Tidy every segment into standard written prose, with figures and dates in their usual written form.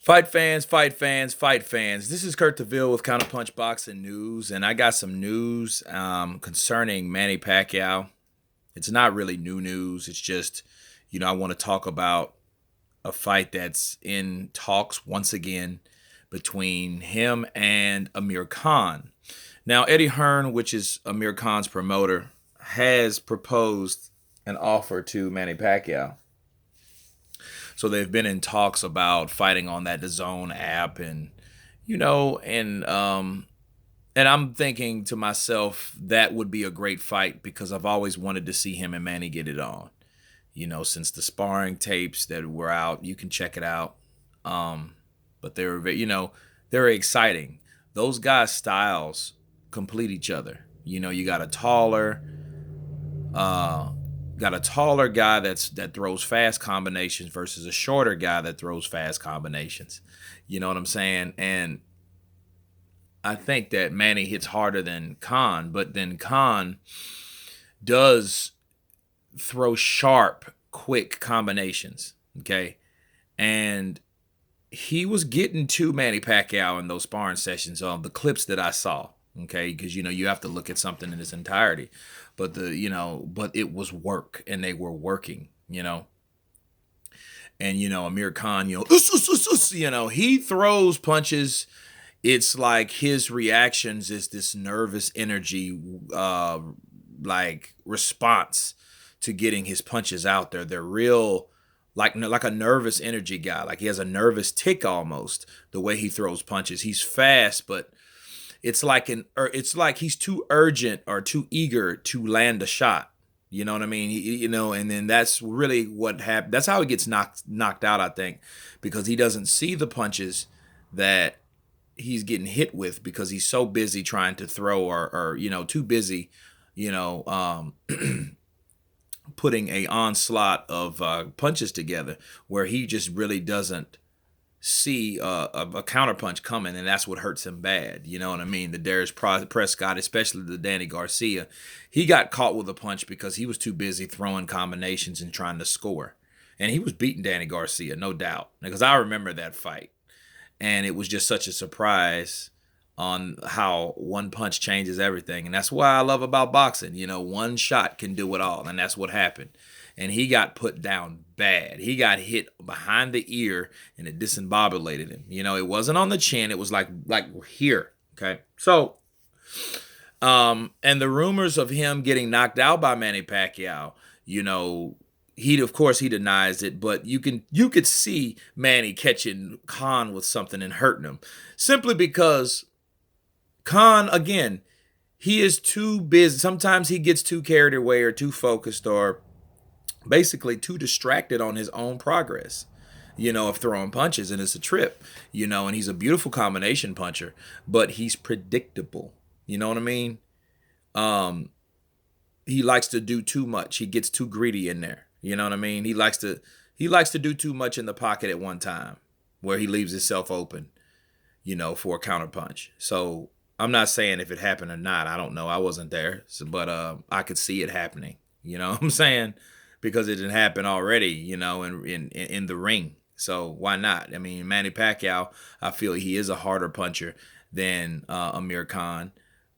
Fight fans, fight fans, fight fans. This is Kurt DeVille with Counterpunch Boxing News, and I got some news concerning Manny Pacquiao. It's not really new news. It's just, I want to talk about a fight that's in talks once again between him and Amir Khan. Now, Eddie Hearn, which is Amir Khan's promoter, has proposed an offer to Manny Pacquiao. So they've been in talks about fighting on that DAZN app, and and I'm thinking to myself that would be a great fight because I've always wanted to see him and Manny get it on. Since the sparring tapes that were out, you can check it out. But they're exciting. Those guys' styles complete each other. You got a taller guy that throws fast combinations versus a shorter guy that throws fast combinations. You know what I'm saying? And I think that Manny hits harder than Khan, but then Khan does throw sharp, quick combinations. Okay. And he was getting to Manny Pacquiao in those sparring sessions on the clips that I saw. Okay, because you have to look at something in its entirety, but but it was work, and they were working, and Amir Khan, he throws punches. It's like his reactions is this nervous energy, like response to getting his punches out there. They're real, like a nervous energy guy. Like he has a nervous tick almost. The way he throws punches, he's fast, but it's like he's too urgent or too eager to land a shot. You know what I mean? And then that's really what happened. That's how he gets knocked out, I think, because he doesn't see the punches that he's getting hit with because he's so busy trying to throw or too busy, putting a onslaught of punches together where he just really doesn't see a counterpunch coming, and that's what hurts him bad. You know what I mean? The Darius Prescott, especially the Danny Garcia, he got caught with a punch because he was too busy throwing combinations and trying to score. And he was beating Danny Garcia, no doubt, because I remember that fight. And it was just such a surprise on how one punch changes everything. And that's why I love about boxing. One shot can do it all, and that's what happened. And he got put down bad. He got hit behind the ear, and it disembobulated him. It wasn't on the chin. It was like here. Okay. So, and the rumors of him getting knocked out by Manny Pacquiao, of course he denies it, but you could see Manny catching Khan with something and hurting him simply because Khan, again, he is too busy. Sometimes he gets too carried away or too focused or basically too distracted on his own progress, of throwing punches, and it's a trip, and he's a beautiful combination puncher, but he's predictable. You know what I mean? He likes to do too much. He gets too greedy in there. You know what I mean? He likes to do too much in the pocket at one time where he leaves himself open, for a counterpunch. So I'm not saying if it happened or not. I don't know. I wasn't there, but I could see it happening. You know what I'm saying? Because it didn't happen already, in the ring. So why not? I mean, Manny Pacquiao, I feel he is a harder puncher than Amir Khan.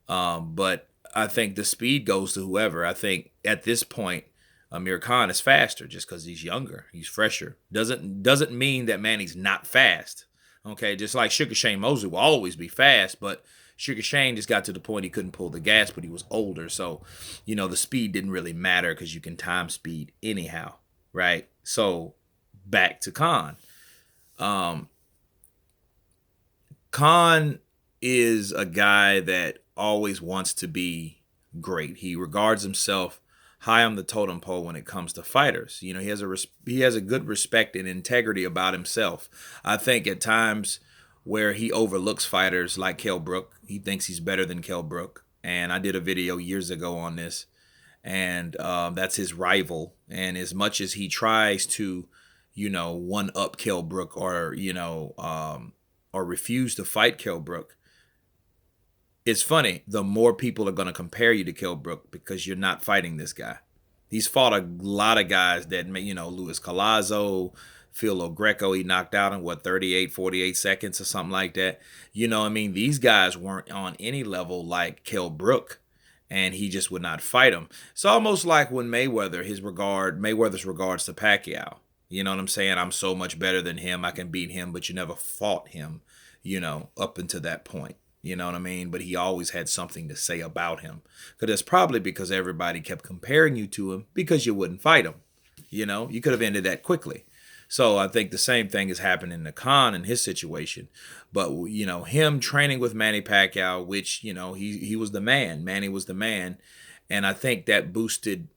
But I think the speed goes to whoever. I think at this point, Amir Khan is faster just because he's younger. He's fresher. Doesn't mean that Manny's not fast. Okay, just like Sugar Shane Mosley will always be fast, but Sugar Shane just got to the point he couldn't pull the gas, but he was older. So, the speed didn't really matter because you can time speed anyhow, right? So, back to Khan. Khan is a guy that always wants to be great. He regards himself high on the totem pole when it comes to fighters. He has a good respect and integrity about himself. I think at times where he overlooks fighters like Kell Brook. He thinks he's better than Kell Brook. And I did a video years ago on this. And that's his rival. And as much as he tries to, one-up Kell Brook or refuse to fight Kell Brook, it's funny. The more people are going to compare you to Kell Brook because you're not fighting this guy. He's fought a lot of guys that, Luis Collazo, Phil Greco, he knocked out in what, 38, 48 seconds or something like that. You know, I mean, these guys weren't on any level like Kell Brook, and he just would not fight him. It's almost like when Mayweather's regards to Pacquiao. You know what I'm saying? I'm so much better than him. I can beat him, but you never fought him, up until that point. You know what I mean? But he always had something to say about him. Because it's probably because everybody kept comparing you to him because you wouldn't fight him. You could have ended that quickly. So I think the same thing is happening to Khan in his situation. But, him training with Manny Pacquiao, which, he was the man. Manny was the man. And I think that boosted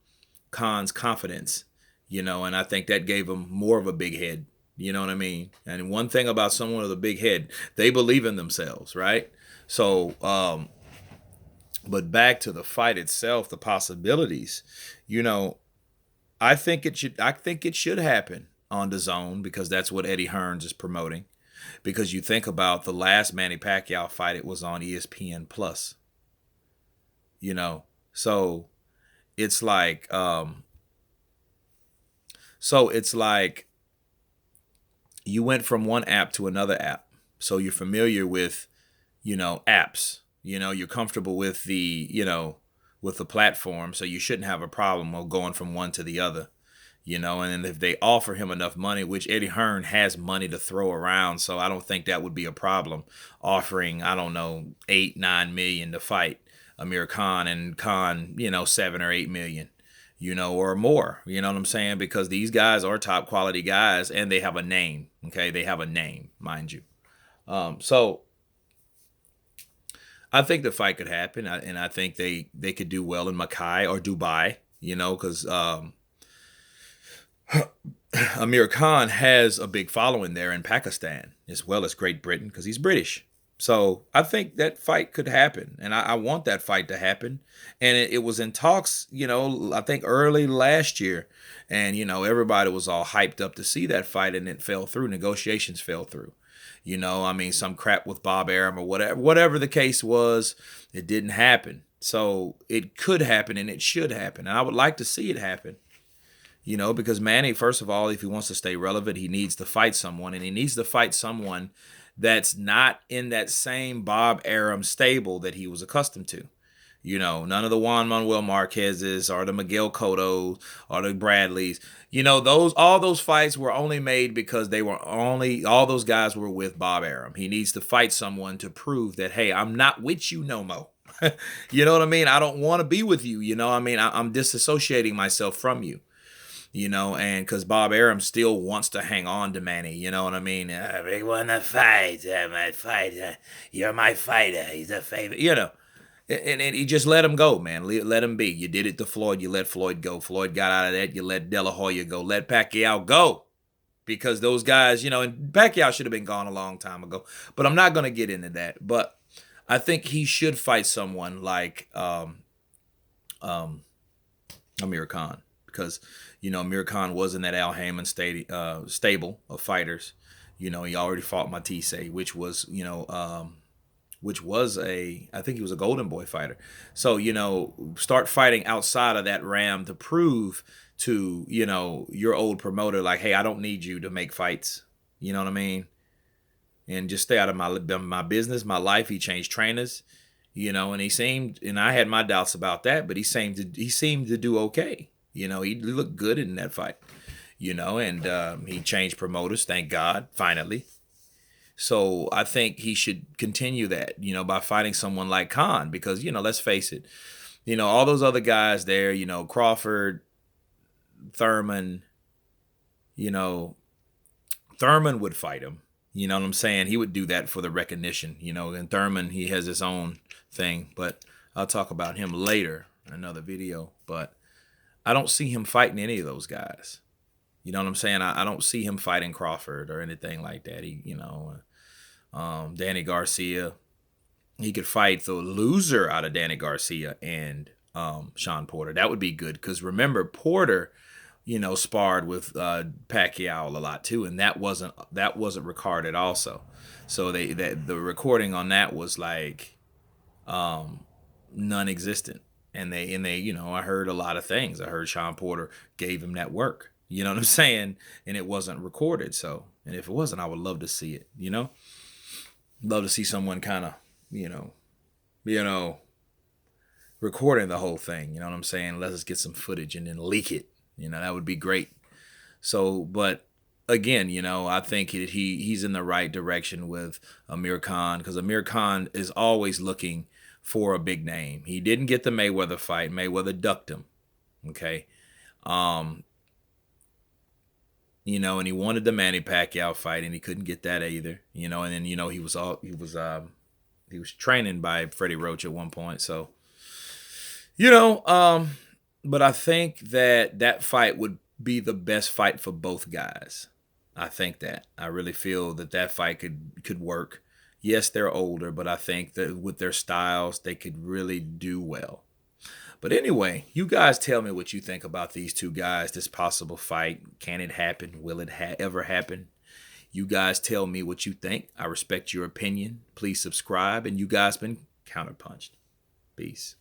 Khan's confidence, and I think that gave him more of a big head. You know what I mean? And one thing about someone with a big head, they believe in themselves, right? So, but back to the fight itself, the possibilities, I think it should happen on the zone because that's what Eddie Hearns is promoting. Because you think about the last Manny Pacquiao fight, it was on ESPN Plus. So it's like you went from one app to another app. So you're familiar with, apps. You're comfortable with the platform, so you shouldn't have a problem of going from one to the other. And if they offer him enough money, which Eddie Hearn has money to throw around, so I don't think that would be a problem, offering, I don't know, 8-9 million to fight Amir Khan, and Khan, 7 or 8 million, or more. You know what I'm saying? Because these guys are top quality guys and they have a name. Okay, they have a name, mind you. So I think the fight could happen, and I think they could do well in Mackay or Dubai. Because Amir Khan has a big following there in Pakistan as well as Great Britain because he's British. So I think that fight could happen, and I want that fight to happen. And it was in talks, I think early last year, and everybody was all hyped up to see that fight, and it fell through. Negotiations fell through. I mean, some crap with Bob Arum or whatever the case was, it didn't happen. So it could happen, and it should happen, and I would like to see it happen. Because Manny, first of all, if he wants to stay relevant, he needs to fight someone, and he needs to fight someone that's not in that same Bob Arum stable that he was accustomed to. None of the Juan Manuel Marquez's or the Miguel Cotto's or the Bradleys. All those fights were only made because all those guys were with Bob Arum. He needs to fight someone to prove that, hey, I'm not with you no more. You know what I mean? I don't want to be with you. I'm disassociating myself from you. And because Bob Arum still wants to hang on to Manny, you know what I mean? We want to fight, my fighter. You're my fighter. He's a favorite, And he just let him go, man. Let him be. You did it to Floyd. You let Floyd go. Floyd got out of that. You let De La Hoya go. Let Pacquiao go. Because those guys, and Pacquiao should have been gone a long time ago. But I'm not going to get into that. But I think he should fight someone like Amir Khan. Because, Amir Khan was in that Al Haymon stable of fighters. He already fought Matisse, which was, I think he was a Golden Boy fighter. So, start fighting outside of that ram to prove to, your old promoter, like, hey, I don't need you to make fights. You know what I mean? And just stay out of my business, my life. He changed trainers, and I had my doubts about that, but he seemed to do okay. He looked good in that fight, and he changed promoters, thank God, finally. So I think he should continue that, by fighting someone like Khan because, let's face it, all those other guys there, Crawford, Thurman, Thurman would fight him. You know what I'm saying? He would do that for the recognition, and Thurman, he has his own thing, but I'll talk about him later in another video, but I don't see him fighting any of those guys. You know what I'm saying? I don't see him fighting Crawford or anything like that. Danny Garcia. He could fight the loser out of Danny Garcia and Sean Porter. That would be good because remember Porter, sparred with Pacquiao a lot too, and that wasn't recorded also. So the recording on that was like non-existent. And they, I heard a lot of things. I heard Sean Porter gave him that work, You know what I'm saying? And it wasn't recorded. So, and if it wasn't, I would love to see it. Love to see someone kind of, you know, you know, recording the whole thing. You know what I'm saying? Let us get some footage and then leak it. That would be great. So, but again, I think he's in the right direction with Amir Khan, because Amir Khan is always looking for a big name. He didn't get the Mayweather fight. Mayweather ducked him. Okay. Um, and he wanted the Manny Pacquiao fight, and he couldn't get that either. And then he was training by Freddie Roach at one point. So, you know, um, but I think that fight would be the best fight for both guys. I think that. I really feel that fight could work. Yes, they're older, but I think that with their styles, they could really do well. But anyway, you guys tell me what you think about these two guys, this possible fight. Can it happen? Will it ever happen? You guys tell me what you think. I respect your opinion. Please subscribe. And you guys been counterpunched. Peace.